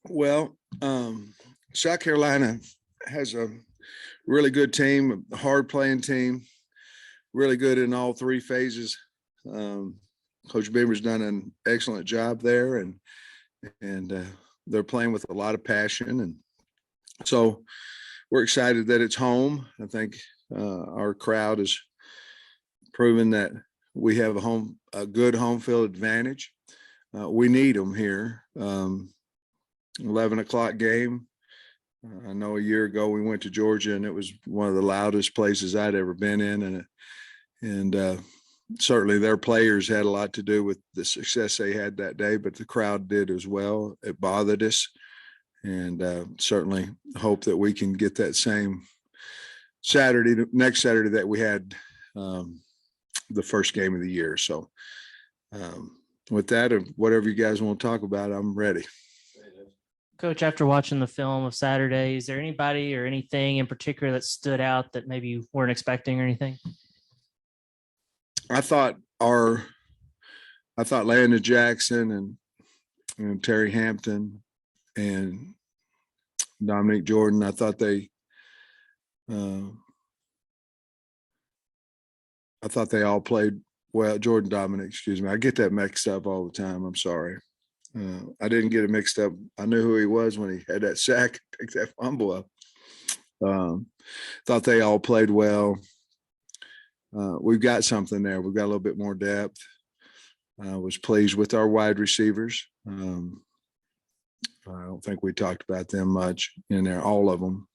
Well, South Carolina has a really good team, a hard playing team, really good in all three phases. Um, Coach Beamer's done an excellent job there, and they're playing with a lot of passion, and so we're excited that it's home. I think our crowd has proven that we have a good home field advantage. We need them here. 11 o'clock game. I know a year ago we went to Georgia and it was one of the loudest places I'd ever been in, and certainly their players had a lot to do with the success they had that day, but the crowd did as well. It bothered us, and certainly hope that we can get that same next Saturday that we had the first game of the year. So with that, and whatever you guys want to talk about, I'm ready. Coach, after watching the film of Saturday, is there anybody or anything in particular that stood out that maybe you weren't expecting or anything? I thought Landon Jackson and Terry Hampton and Dominic Jordan, I thought they all played well. Jordan Dominic, excuse me. I get that mixed up all the time. I'm sorry. I didn't get it mixed up. I knew who he was when he had that sack, picked that fumble up. Thought they all played well. We've got something there. We've got a little bit more depth. I was pleased with our wide receivers. I don't think we talked about them much in there, all of them.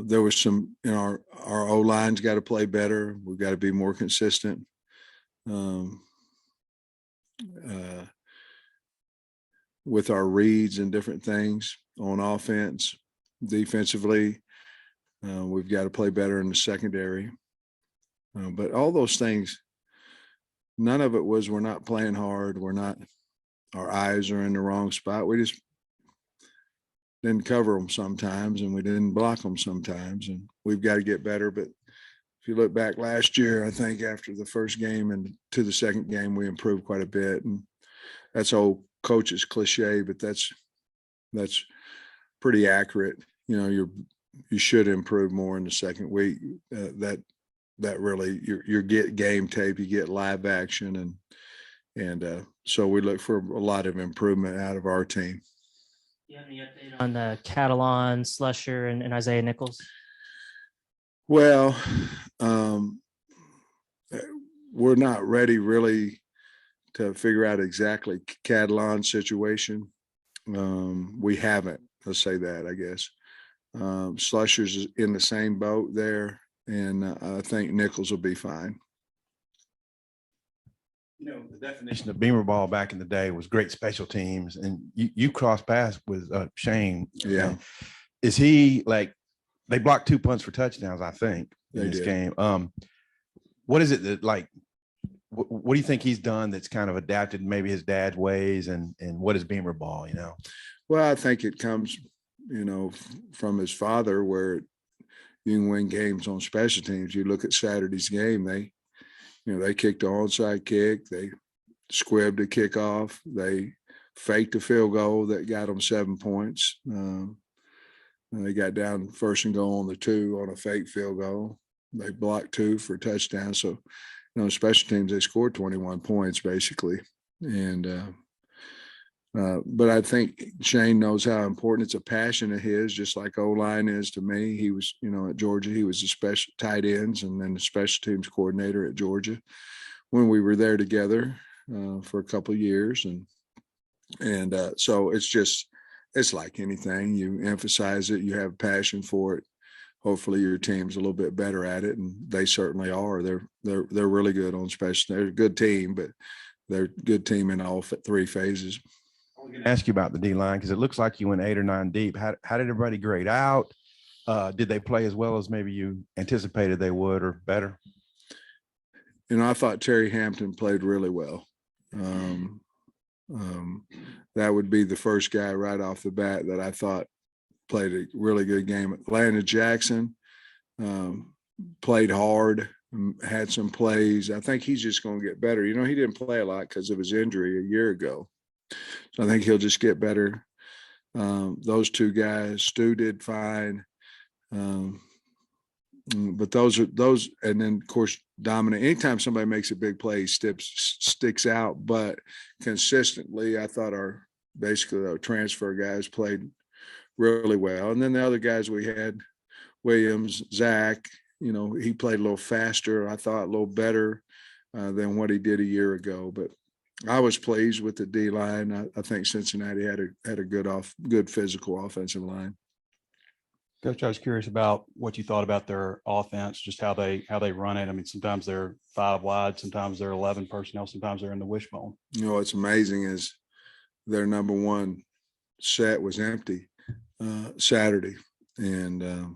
There was some, our O-line's got to play better. We've got to be more consistent. With our reads and different things on offense. Defensively, we've got to play better in the secondary. But all those things, none of it was we're not playing hard. Our eyes are in the wrong spot. We just didn't cover them sometimes, and we didn't block them sometimes, and we've got to get better. But if you look back last year, I think after the first game and to the second game, we improved quite a bit. And that's old coach's cliche, but that's pretty accurate. You should improve more in the second week. That really, you get game tape, you get live action, and so we look for a lot of improvement out of our team. Do you have any update on the Catalan, Slusher, and Isaiah Nichols? Well, we're not ready really to figure out exactly Catalan's situation. We haven't, let's say that, I guess. Slusher's in the same boat there, and I think Nichols will be fine. The definition of Beamer ball back in the day was great special teams, and you cross paths with Shane. Yeah. Is he they blocked 2 punts for touchdowns, I think, in this game. What is it that what do you think he's done that's kind of adapted maybe his dad's ways, and what is Beamer ball, Well, I think it comes, from his father, where you can win games on special teams. You look at Saturday's game, they kicked the onside kick, they squibbed a kickoff, they faked a field goal that got them 7 points. They got down first and goal on the 2 on a fake field goal. They blocked 2 for a touchdown. So, special teams, they scored 21 points basically. And, but I think Shane knows how important it's a passion of his, just like O-line is to me. He was, at Georgia, he was a special tight ends and then the special teams coordinator at Georgia when we were there together for a couple of years. And so it's like anything. You emphasize it, you have passion for it. Hopefully your team's a little bit better at it, and they certainly are. They're really good on special. They're a good team, but they're a good team in all 3 phases. I was going to ask you about the D-line because it looks like you went 8 or 9 deep. How did everybody grade out? Did they play as well as maybe you anticipated they would, or better? I thought Terry Hampton played really well. That would be the first guy right off the bat that I thought played a really good game. Landon Jackson played hard, had some plays. I think he's just going to get better. He didn't play a lot because of his injury a year ago. So I think he'll just get better. Those two guys, Stu did fine. But those, and then of course, dominant. Anytime somebody makes a big play, sticks out, but consistently, I thought our transfer guys played really well. And then the other guys we had, Williams, Zach, he played a little faster. I thought a little better than what he did a year ago. But I was pleased with the D line. I think Cincinnati had a good physical offensive line. Coach, I was curious about what you thought about their offense, just how they run it. I mean, sometimes they're 5 wide, sometimes they're 11 personnel, sometimes they're in the wishbone. What's amazing is their number one set was empty Saturday, and of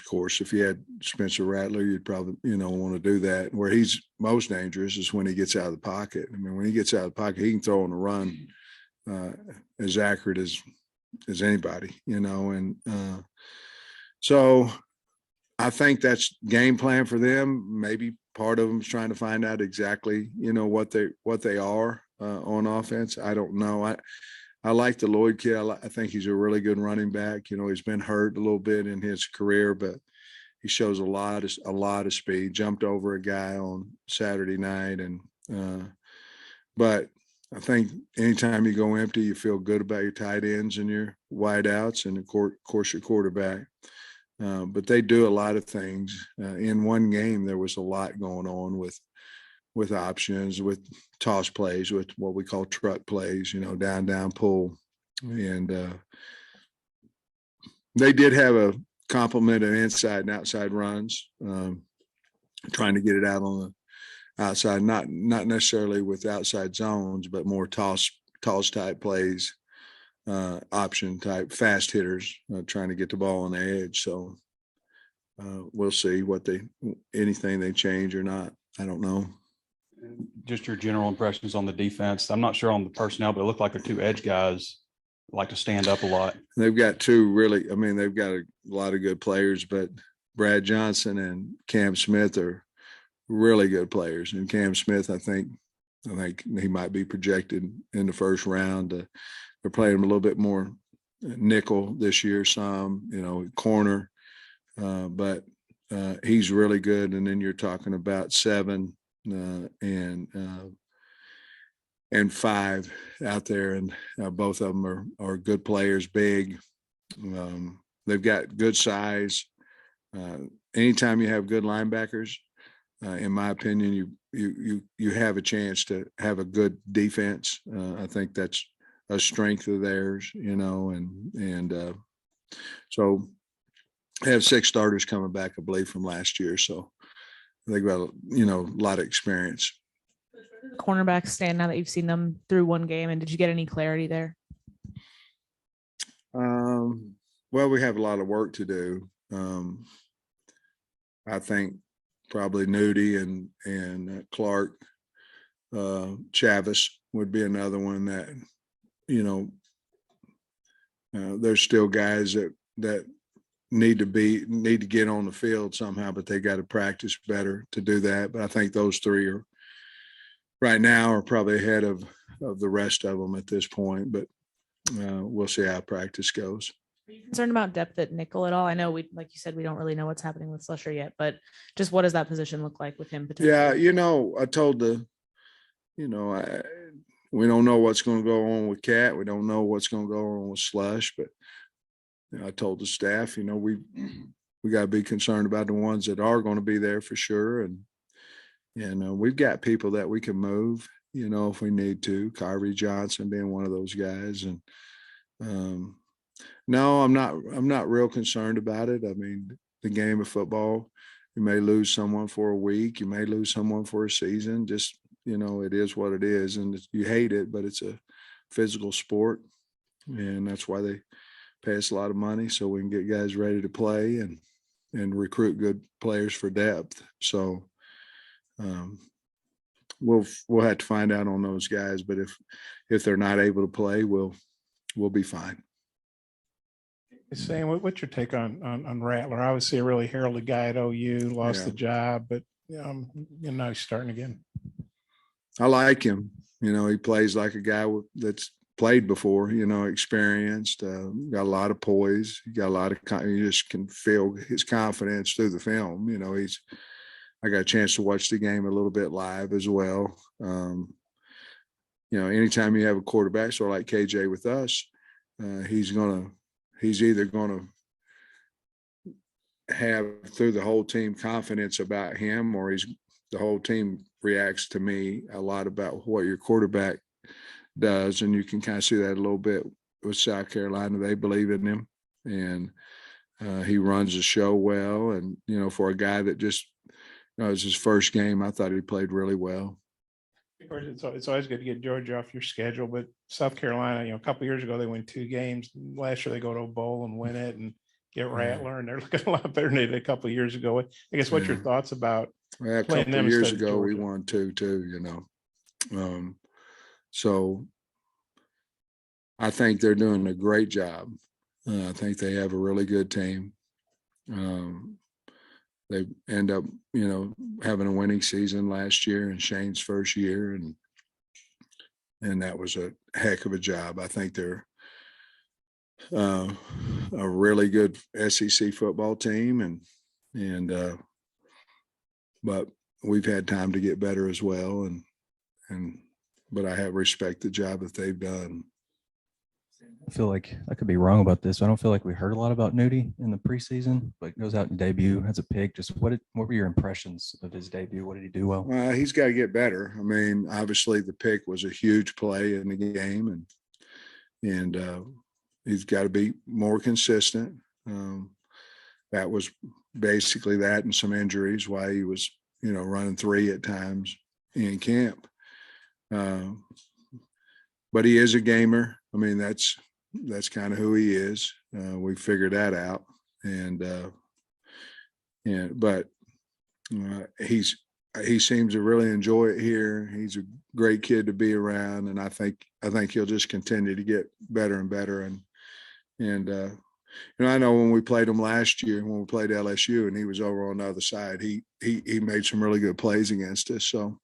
course, if you had Spencer Rattler, you'd probably want to do that. Where he's most dangerous is when he gets out of the pocket. I mean, when he gets out of the pocket, he can throw on the run as accurate as anybody, and so I think that's game plan for them. Maybe part of them is trying to find out exactly, what they are on offense. I don't know. I like the Lloyd kid. I think he's a really good running back. He's been hurt a little bit in his career, but he shows a lot of speed. Jumped over a guy on Saturday night, and but I think anytime you go empty, you feel good about your tight ends and your wideouts, and of course your quarterback. But they do a lot of things. In one game, there was a lot going on with options, with toss plays, with what we call truck plays, down, pull. And they did have a complement of inside and outside runs, trying to get it out on the outside, not necessarily with outside zones, but more toss type plays, option type fast hitters, trying to get the ball on the edge. So we'll see anything they change or not. I don't know. Just your general impressions on the defense. I'm not sure on the personnel, but it looked like the 2 edge guys like to stand up a lot. They've got they've got a lot of good players, but Brad Johnson and Cam Smith are really good players. And Cam Smith, I think he might be projected in the first round. They're playing him a little bit more nickel this year, corner, but he's really good. And then you're talking about 7 and 5 out there, and both of them are good players, big. They've got good size. Anytime you have good linebackers, in my opinion, you have a chance to have a good defense. I think that's a strength of theirs, and so they have 6 starters coming back, I believe, from last year. So they've got a lot of experience. Cornerbacks stand now that you've seen them through one game, and did you get any clarity there? Well, we have a lot of work to do. I think probably Nudie and Clark, Chavis would be another one that, there's still guys that need to get on the field somehow, but they got to practice better to do that. But I think those 3 are right now are probably ahead of the rest of them at this point, but we'll see how practice goes. Are you concerned about depth at nickel at all? I know like you said, we don't really know what's happening with Slusher yet, but just what does that position look like with him potentially? Yeah, I told we don't know what's going to go on with Cat. We don't know what's going to go on with Slush, but I told the staff, we got to be concerned about the ones that are going to be there for sure. And we've got people that we can move, if we need to, Kyrie Johnson being one of those guys. And no, I'm not real concerned about it. I mean, the game of football, you may lose someone for a week, you may lose someone for a season. Just, it is what it is, and you hate it, but it's a physical sport, and that's why they pay us a lot of money, so we can get guys ready to play and recruit good players for depth. So we'll have to find out on those guys, but if they're not able to play, we'll be fine. Sam, what's your take on Rattler? Obviously a really heralded guy at OU, lost the job, but he's starting again. I like him. You know, he plays like a guy that's played before, you know, experienced, got a lot of poise, got a lot of, you just can feel his confidence through the film. You know, I got a chance to watch the game a little bit live as well. You know, anytime you have a quarterback, sort of like KJ with us, he's either going to have through the whole team confidence about him, or the whole team reacts to me a lot about what your quarterback does. And you can kind of see that a little bit with South Carolina. They believe in him, and he runs the show well. And, you know, for a guy that just, you know, it was his first game, I thought he played really well. Of course, it's always good to get Georgia off your schedule, but South Carolina, you know, a couple of years ago, they win 2 games. Last year, they go to a bowl and win it and get Rattler, and they're looking a lot better than they did a couple of years ago. I guess what's your thoughts about a couple of years ago, we won 2 too, you know. So I think they're doing a great job. I think they have a really good team. They end up, you know, having a winning season last year in Shane's first year, and that was a heck of a job. I think they're a really good SEC football team, but we've had time to get better as well, but I have respect the job that they've done. I feel like I could be wrong about this. I don't feel like we heard a lot about Nudie in the preseason, but goes out and debut, has a pick. Just what were your impressions of his debut? What did he do well? He's got to get better. I mean, obviously the pick was a huge play in the game, and he's got to be more consistent. That was basically that, and some injuries, why he was, you know, running 3 at times in camp. But he is a gamer. I mean, that's kind of who he is. We figured that out, but he seems to really enjoy it here. He's a great kid to be around, and I think he'll just continue to get better and better. And you know, I know when we played him last year, when we played LSU, and he was over on the other side, he made some really good plays against us. So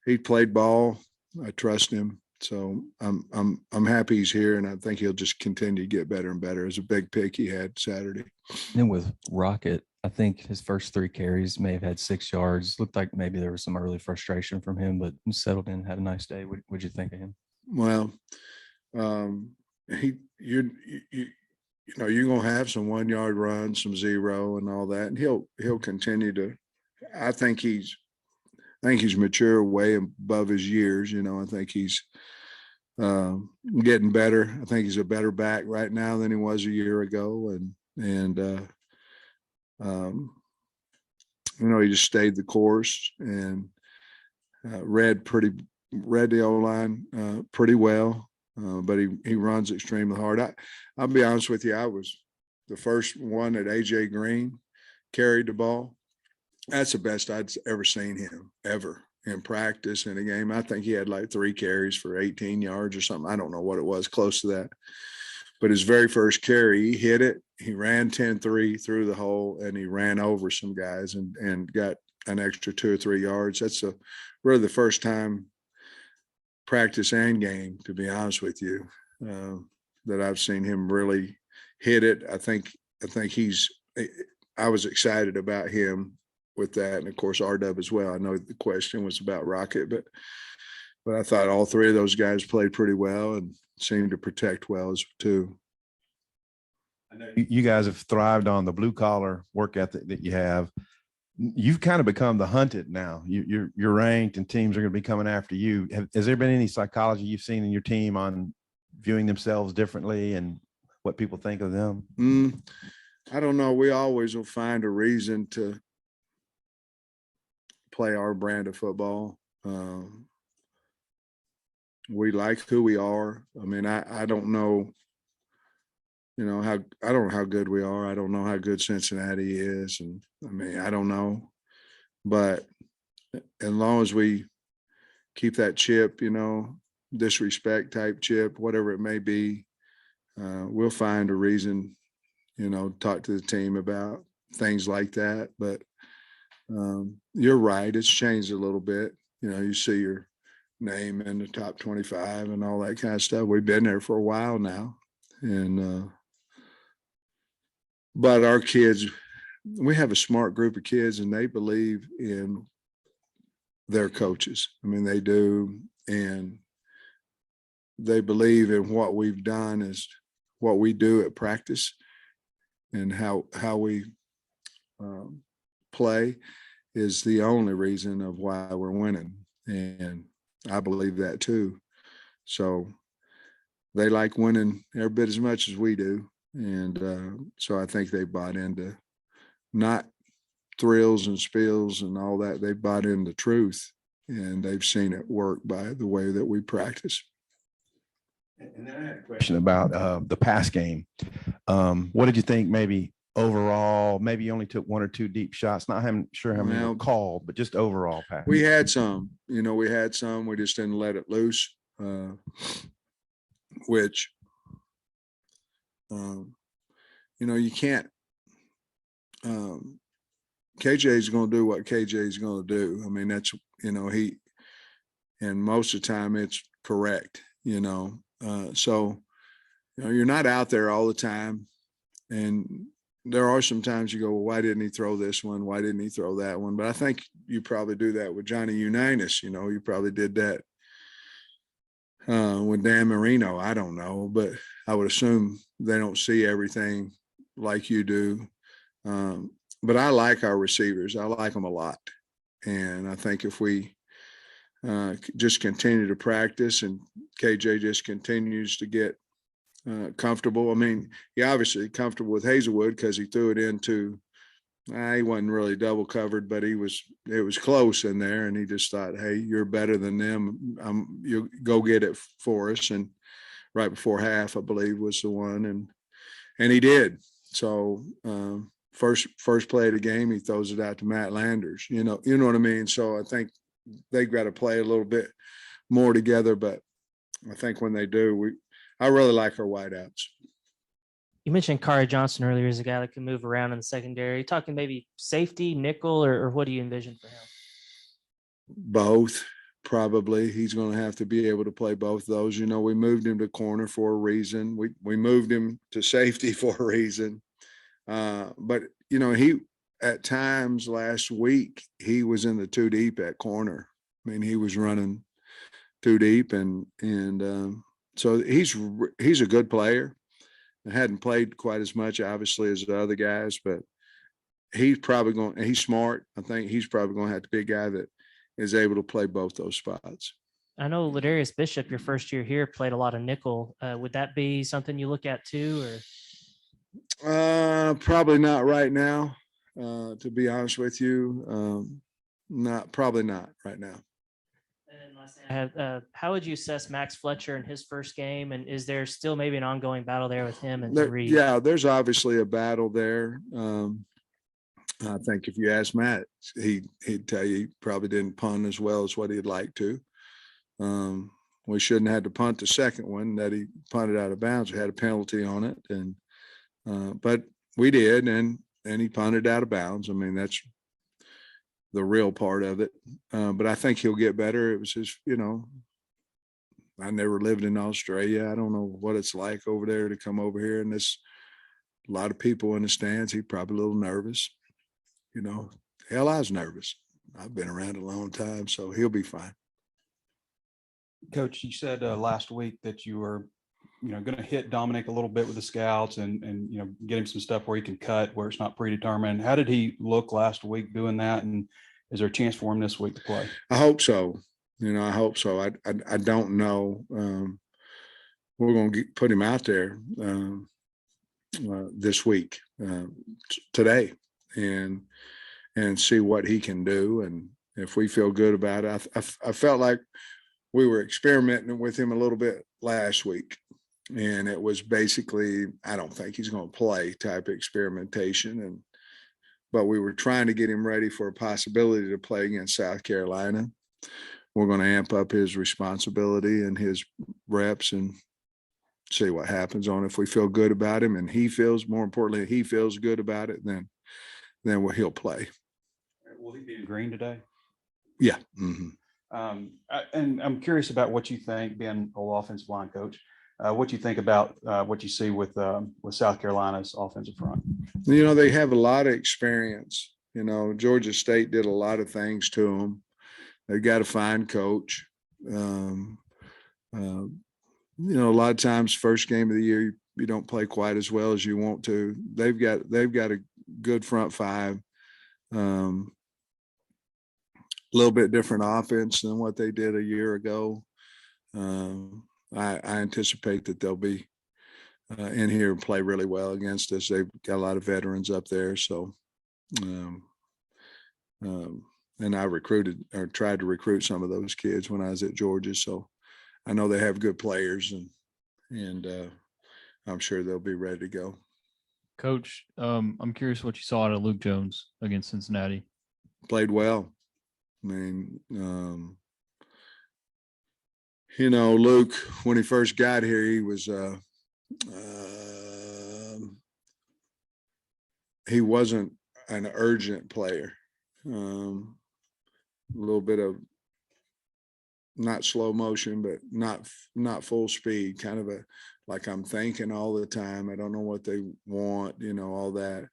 he played ball. I trust him. So I'm happy he's here, and I think he'll just continue to get better and better. It was a big pick he had Saturday. And with Rocket, I think his first 3 carries may have had 6 yards. Looked like maybe there was some early frustration from him, but he settled in, had a nice day. What'd you think of him? Well, you know, you're gonna have some 1-yard runs, some 0 and all that, and he'll continue to. I think he's mature way above his years. You know, I think he's getting better. I think he's a better back right now than he was a year ago, and you know, he just stayed the course and read the O-line pretty well, but he runs extremely hard. I'll be honest with you, I was the first one that AJ Green carried the ball. That's the best I'd ever seen him ever in practice in a game. I think he had like 3 carries for 18 yards or something. I don't know what it was, close to that. But his very first carry, he hit it. He ran 10-3 through the hole, and he ran over some guys and got an extra 2 or 3 yards. That's really the first time practice and game, to be honest with you, that I've seen him really hit it. I think I was excited about him with that, and of course RW as well. I know the question was about Rocket, but I thought all 3 of those guys played pretty well and seemed to protect well as too. I know you guys have thrived on the blue collar work ethic that you have. You've kind of become the hunted now. You're ranked, and teams are going to be coming after you. Has there been any psychology you've seen in your team on viewing themselves differently and what people think of them? I don't know. We always will find a reason to play our brand of football. We like who we are. I mean, I don't know, you know, I don't know how good we are. I don't know how good Cincinnati is. And I mean, I don't know, but as long as we keep that chip, you know, disrespect type chip, whatever it may be, we'll find a reason, you know, talk to the team about things like that. But you're right. It's changed a little bit. You know, you see your name in the top 25 and all that kind of stuff. We've been there for a while now. And, but our kids, we have a smart group of kids and they believe in their coaches. I mean, they do. And they believe in what we've done is what we do at practice and how we play is the only reason of why we're winning. And I believe that too. So they like winning every bit as much as we do. And so I think they bought into not thrills and spills and all that. They bought into truth and they've seen it work by the way that we practice. And then I had a question about the pass game. What did you think maybe overall? Maybe you only took one or two deep shots. Not sure how many were called, but just overall pass. We had some, we just didn't let it loose, which, you can't, KJ is going to do what KJ is going to do. I mean, that's, and most of the time it's correct, so, you're not out there all the time. And there are some times you go, well, why didn't he throw this one? Why didn't he throw that one? But I think you probably do that with Johnny Unitas. You probably did that with Dan Marino. I don't know, but I would assume they don't see everything like you do. But I like our receivers. I like them a lot. And I think if we just continue to practice and KJ just continues to get comfortable. I mean, he obviously comfortable with Hazelwood because he threw it into, he wasn't really double covered, but it was close in there. And he just thought, hey, you're better than them. You go get it for us. And right before half, I believe, was the one. And he did. So first play of the game, he throws it out to Matt Landers, you know what I mean? So I think they've got to play a little bit more together, but I think when they do, I really like our wideouts. You mentioned Kari Johnson earlier as a guy that can move around in the secondary. Are you talking maybe safety, nickel, or what do you envision for him? Both, probably. He's going to have to be able to play both those. We moved him to corner for a reason. We moved him to safety for a reason. But, he at times last week, he was in the two deep at corner. I mean, he was running two deep and so he's a good player. I hadn't played quite as much, obviously, as the other guys, but he's smart. I think he's probably going to have to be a guy that is able to play both those spots. I know Ladarius Bishop, your first year here, played a lot of nickel. Would that be something you look at too, or? Probably not right now, to be honest with you. Probably not right now. And last thing I have, how would you assess Max Fletcher in his first game? And is there still maybe an ongoing battle there with him and Reed? Yeah, there's obviously a battle there. I think if you ask Matt, he'd tell you he probably didn't punt as well as what he'd like to. We shouldn't have had to punt the second one that he punted out of bounds. We had a penalty on it, and but we did, and he punted out of bounds. I mean, that's the real part of it. But I think he'll get better. It was just, I never lived in Australia. I don't know what it's like over there to come over here, and there's a lot of people in the stands. He's probably a little nervous. Hell, I was nervous. I've been around a long time, so he'll be fine. Coach, you said last week that you were, going to hit Dominic a little bit with the scouts and get him some stuff where he can cut, where it's not predetermined. How did he look last week doing that? And is there a chance for him this week to play? I hope so. I hope so. I don't know. We're going to put him out there this week, today, and see what he can do. And if we feel good about it, I felt like we were experimenting with him a little bit last week. And it was basically, I don't think he's going to play type of experimentation. But we were trying to get him ready for a possibility to play against South Carolina. We're going to amp up his responsibility and his reps and see what happens on it. If we feel good about him and more importantly, he feels good about it, then he'll play. Will he be in green today? Yeah. Mm-hmm. And I'm curious about what you think, being an offensive line coach, what you think about what you see with South Carolina's offensive front. You know, they have a lot of experience. You know, Georgia State did a lot of things to them. They've got a fine coach. You know, a lot of times first game of the year, you don't play quite as well as you want to. They've got a good front five. A little bit different offense than what they did a year ago. I anticipate that they'll be in here and play really well against us. They've got a lot of veterans up there. So, and I recruited or tried to recruit some of those kids when I was at Georgia. So I know they have good players, and I'm sure they'll be ready to go. Coach, I'm curious what you saw out of Luke Jones against Cincinnati. Played well. I mean, you know, Luke, when he first got here, he was he wasn't an urgent player. A little bit of not slow motion, but not full speed, kind of a like I'm thinking all the time. I don't know what they want, you know, all that.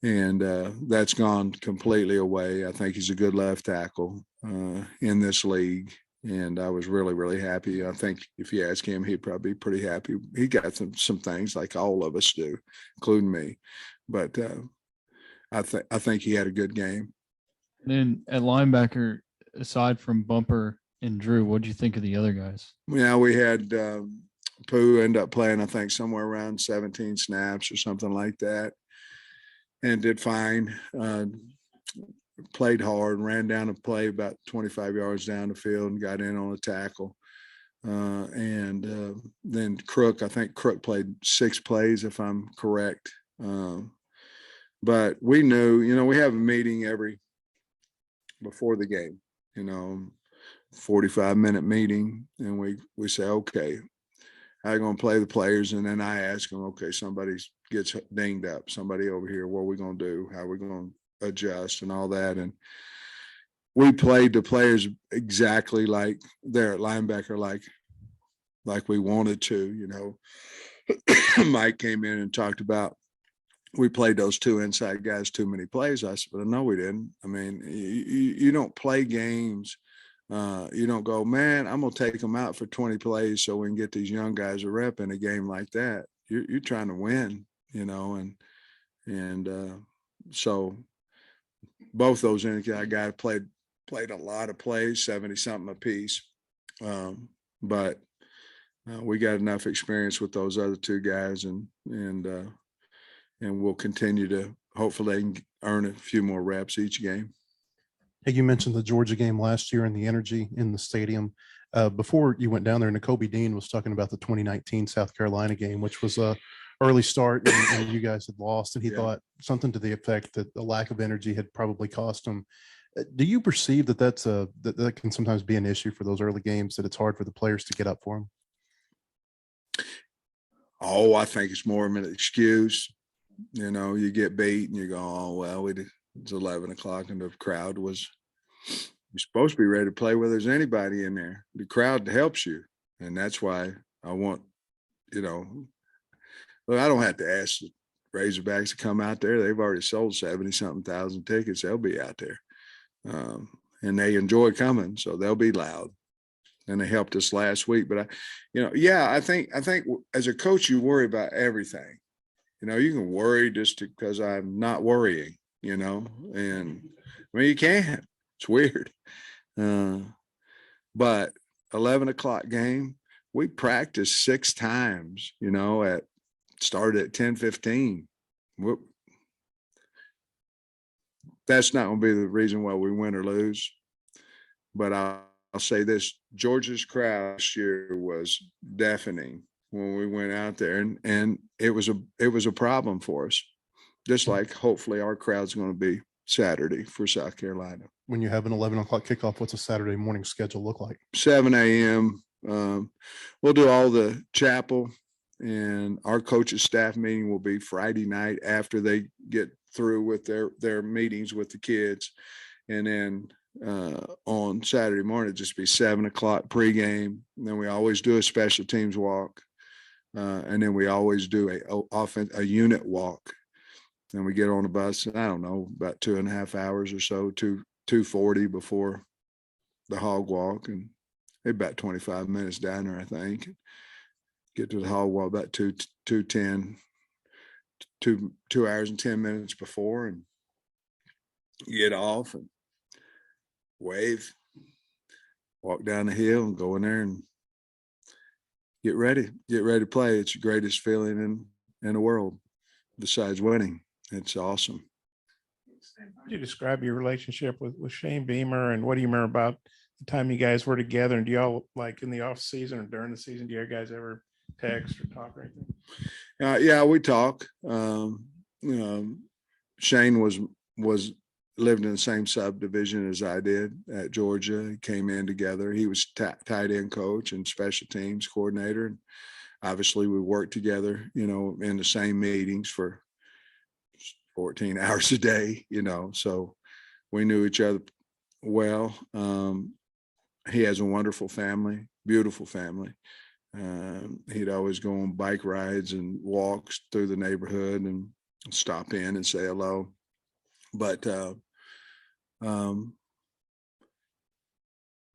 And that's gone completely away. I think he's a good left tackle in this league. And I was really, really happy. I think if you ask him, he'd probably be pretty happy. He got some things like all of us do, including me. But I think he had a good game. And then at linebacker, aside from Bumper and Drew, what did you think of the other guys? Yeah, we had Pooh end up playing, I think, somewhere around 17 snaps or something like that, and did fine. Played hard, ran down a play about 25 yards down the field and got in on a tackle. And then Crook, I think Crook played 6 plays, if I'm correct. But we knew, you know, we have a meeting before the game, you know, 45-minute meeting. And we say, okay, how are you going to play the players? And then I ask them, okay, somebody gets dinged up, somebody over here, what are we going to do? How are we going to adjust and all that? And we played the players exactly like they're at linebacker, like we wanted to, you know. Mike came in and talked about, we played those 2 inside guys too many plays. I said, well, no, we didn't. I mean, you don't play games. You don't go, man, I'm going to take them out for 20 plays so we can get these young guys a rep in a game like that. You're trying to win, you know, and so both those inside guys played a lot of plays, 70-something apiece. But we got enough experience with those other 2 guys, and we'll continue to hopefully earn a few more reps each game. Hey, you mentioned the Georgia game last year and the energy in the stadium. Before you went down there, Nakobe Dean was talking about the 2019 South Carolina game, which was a early start and you guys had lost, and he thought something to the effect that the lack of energy had probably cost him. Do you perceive that that can sometimes be an issue for those early games, that it's hard for the players to get up for them? Oh, I think it's more of an excuse. You know, you get beat and you go, oh, well, it's 11 o'clock and the crowd was, you're supposed to be ready to play whether there's anybody in there. The crowd helps you. And that's why I want, you know, well, I don't have to ask the Razorbacks to come out there. They've already sold 70-something thousand tickets. They'll be out there. And they enjoy coming, so they'll be loud. And they helped us last week. But I think as a coach, you worry about everything. You know, you can worry just because I'm not worrying, you know, and I mean, you can't. It's weird. But 11 o'clock game, we practiced 6 times, you know, started at 10:15. That's not going to be the reason why we win or lose. But I'll say this, Georgia's crowd this year was deafening when we went out there, and it was a problem for us, just like hopefully our crowd's going to be Saturday for South Carolina. When you have an 11 o'clock kickoff, what's a Saturday morning schedule look like? 7 a.m. We'll do all the chapel, and our coaches' staff meeting will be Friday night after they get through with their meetings with the kids. And then on Saturday morning. It'd just be 7 o'clock pregame. And then we always do a special teams walk. And then we always do a unit walk. And we get on a bus, I don't know, about 2.5 hours or so, 2:40 before the hog walk, and about 25 minutes down there, I think. Get to the hog walk about 2:10, 2 hours and 10 minutes before, and get off and wave, walk down the hill and go in there and get ready to play. It's the greatest feeling in the world besides winning. It's awesome. How do you describe your relationship with Shane Beamer, and what do you remember about the time you guys were together? And do y'all, like, in the off season or during the season, do you guys ever text or talk or anything? Yeah, we talk. Shane lived in the same subdivision as I did at Georgia. He came in together. He was tight end coach and special teams coordinator. And obviously we worked together, in the same meetings for 14 hours a day, so we knew each other well. He has a wonderful family, beautiful family. He'd always go on bike rides and walks through the neighborhood and stop in and say hello. But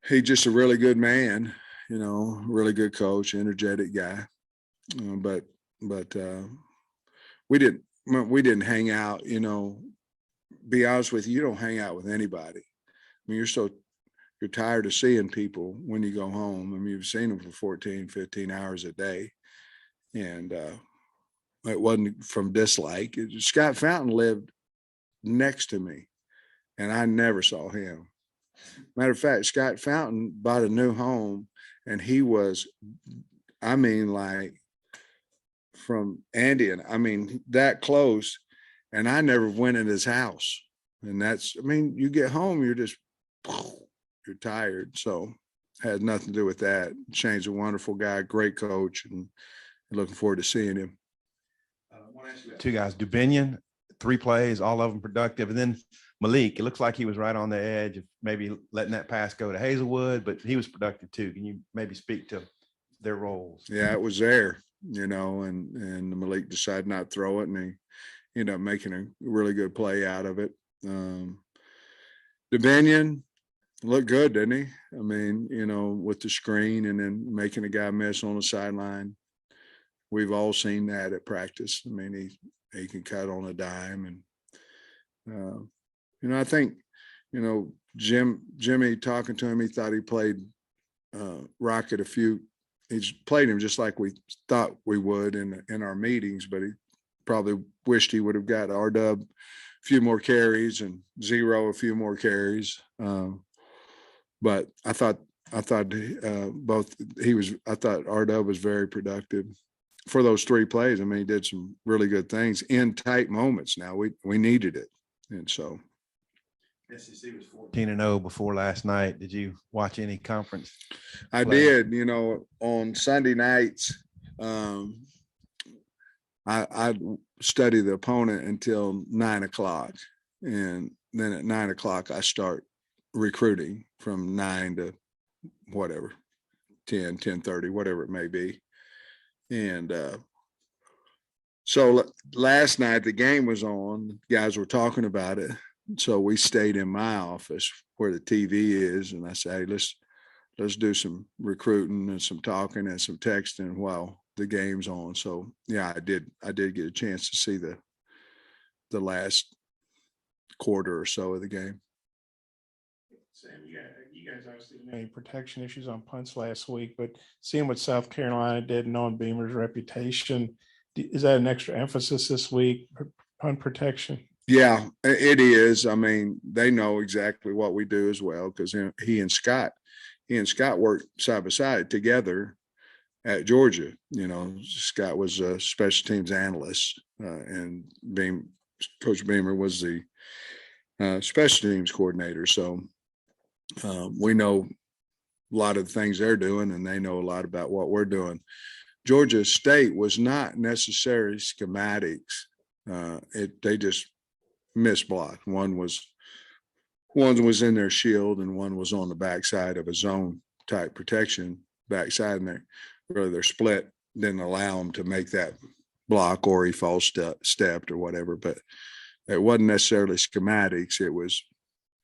he's just a really good man, really good coach, energetic guy. But we didn't hang out, be honest with you don't hang out with anybody. I mean, you're tired of seeing people when you go home. I mean, you've seen them for 14, 15 hours a day. And it wasn't from dislike. Scott Fountain lived next to me, and I never saw him. Matter of fact, Scott Fountain bought a new home, and he was, like from Andean, that close, and I never went in his house. And you get home, you're tired. So it had nothing to do with that. Shane's a wonderful guy, great coach, and looking forward to seeing him. I want to ask you about two guys, Dubinion, 3 plays, all of them productive. And then Malik, it looks like he was right on the edge of maybe letting that pass go to Hazelwood, but he was productive too. Can you maybe speak to their roles? Yeah, it was there, and Malik decided not to throw it, and he ended up making a really good play out of it. Dubinion looked good, didn't he? With the screen and then making a guy miss on the sideline. We've all seen that at practice. He can cut on a dime. And I think, Jimmy, talking to him, he thought he played Rocket he's played him just like we thought we would in our meetings, but he probably wished he would have got R-Dub a few more carries and Zero a few more carries. But I thought R-Dub was very productive for those 3 plays. He did some really good things in tight moments. Now we needed it. And so SEC was 14-0 before last night. Did you watch any conference? I did, on Sunday nights. I study the opponent until 9:00. And then at 9:00, I start recruiting from 9 to whatever, 10, 10:30, whatever it may be. And so last night the game was on, guys were talking about it. So we stayed in my office where the TV is. And I said, hey, let's do some recruiting and some talking and some texting while the game's on. So yeah, I did get a chance to see the last quarter or so of the game. Sam, you guys obviously didn't have any protection issues on punts last week, but seeing what South Carolina did, knowing Beamer's reputation, is that an extra emphasis this week, punt protection? Yeah, it is. They know exactly what we do as well, because he and Scott worked side by side together at Georgia. Scott was a special teams analyst, and Coach Beamer was the special teams coordinator. So we know a lot of the things they're doing, and they know a lot about what we're doing. Georgia State was not necessarily schematics. They just misblocked. One was one was in their shield and one was on the backside of a zone type protection backside, and they're split, didn't allow them to make that block, or he false stepped or whatever. But it wasn't necessarily schematics. It was,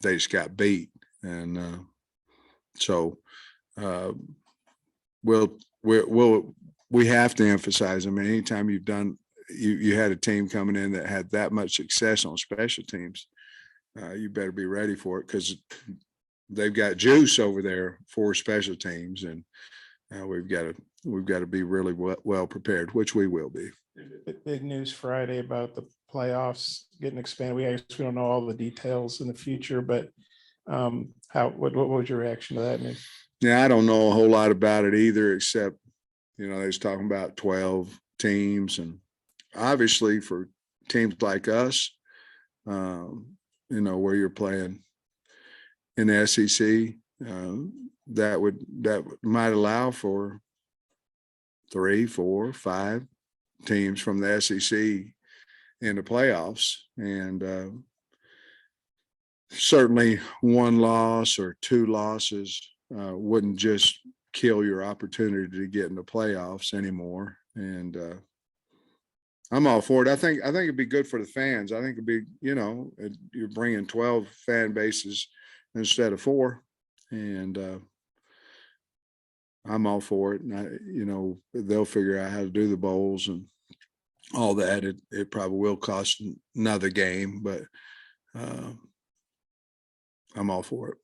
they just got beat. And so we have to emphasize, I mean, anytime you've done, you had a team coming in that had that much success on special teams, you better be ready for it, because they've got juice over there for special teams, and we've got to be really well prepared, which we will be. Big news Friday about the playoffs getting expanded. We don't know all the details in the future, but what was your reaction to that news? Yeah, I don't know a whole lot about it either, except, they was talking about 12 teams, and obviously for teams like us, where you're playing in the SEC, that might allow for 3, 4, 5 teams from the SEC in the playoffs, and certainly one loss or 2 losses wouldn't just kill your opportunity to get in the playoffs anymore. And I'm all for it. I think it'd be good for the fans. I think it'd be, you're bringing 12 fan bases instead of 4, and I'm all for it. And they'll figure out how to do the bowls and all that. It probably will cost another game, but I'm all for it.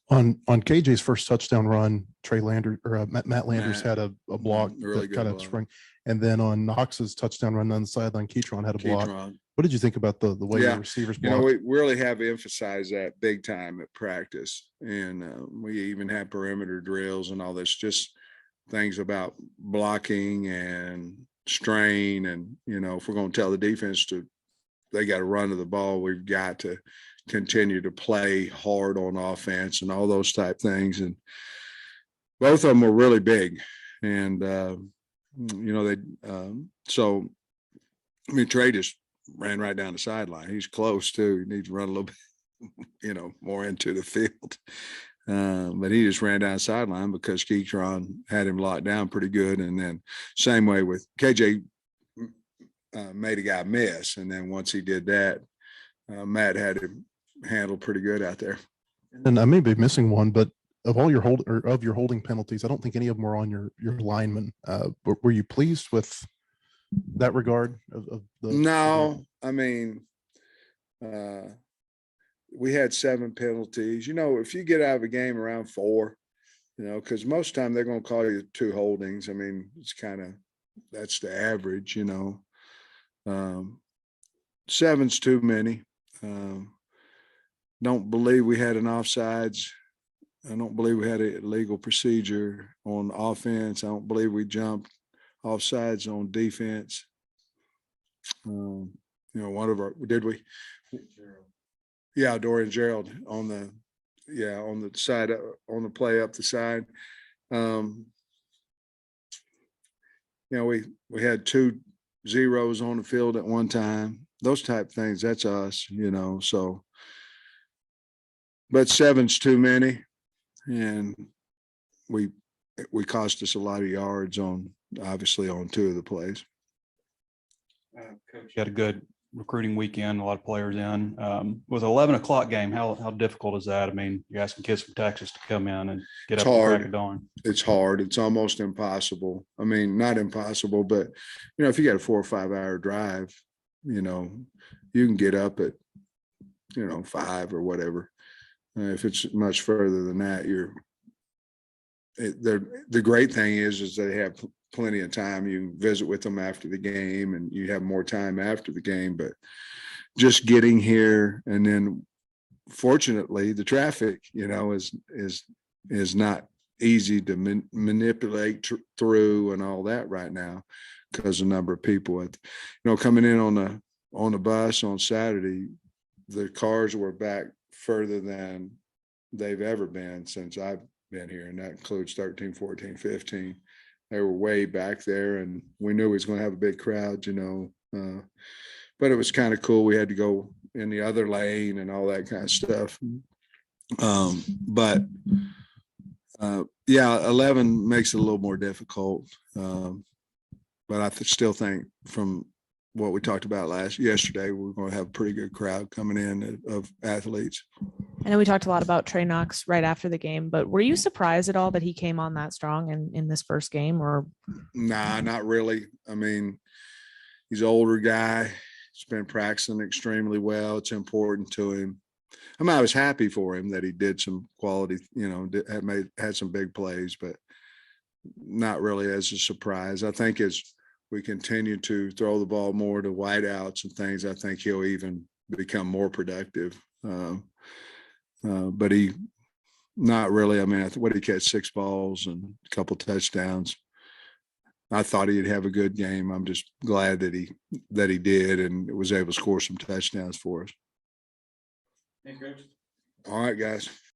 On KJ's first touchdown run, Matt Landers had a block really that kind of block. sprung. And then on Knox's touchdown run on the sideline, Keytron had a block. What did you think about the way the receivers blocked? We really have emphasized that big time at practice. And we even have perimeter drills and all this, just things about blocking and strain. And, if we're going to tell the defense they got to run to the ball, we've got to continue to play hard on offense and all those type things. And both of them were really big. And, Trey just ran right down the sideline. He's close too. He needs to run a little bit, more into the field. But he just ran down the sideline because Keytron had him locked down pretty good. And then same way with KJ, made a guy miss. And then once he did that, Matt had him handled pretty good out there. And I may be missing one, but of all your holding penalties, I don't think any of them were on your linemen. Were you pleased with that regard of the? No, I mean, we had 7 penalties. If you get out of a game around 4, because most of the time they're going to call you 2 holdings. I mean, it's that's the average. 7's too many. Don't believe we had an offsides. I don't believe we had a legal procedure on offense. I don't believe we jumped offsides on defense. One of our, did we? Yeah, Dorian Gerald on the side, on the play up the side. We had 2 zeros on the field at one time. Those type of things, that's us, so. But 7's too many, and we cost us a lot of yards obviously on 2 of the plays. Coach, you had a good recruiting weekend, a lot of players in. With 11 o'clock game, how difficult is that? I mean, you're asking kids from Texas to come in and get up at the crack of dawn. It's hard. It's almost impossible. I mean, not impossible, but if you got a 4 or 5 hour drive, you can get up at 5 or whatever. If it's much further than that, the great thing is they have plenty of time. You can visit with them after the game, and you have more time after the game. But just getting here, and then fortunately, the traffic, is not easy to manipulate through and all that right now, because the number of people coming in on the bus on Saturday, the cars were back further than they've ever been since I've been here. And that includes 13, 14, 15. They were way back there, and we knew we was going to have a big crowd, but it was kind of cool. We had to go in the other lane and all that kind of stuff. But yeah, 11 makes it a little more difficult. But I still think from what we talked about yesterday, we're going to have a pretty good crowd coming in of athletes. I know we talked a lot about Trey Knox right after the game, but were you surprised at all that he came on that strong in this first game? Or Nah, not really. I mean, he's an older guy. He's been practicing extremely well. It's important to him. I mean, I was happy for him that he did some quality, had some big plays, but not really as a surprise. I think as we continue to throw the ball more to wideouts and things, I think he'll even become more productive. But he not really. I mean, what did he catch? 6 balls and a couple touchdowns. I thought he'd have a good game. I'm just glad that he did and was able to score some touchdowns for us. Thanks, Coach. All right, guys.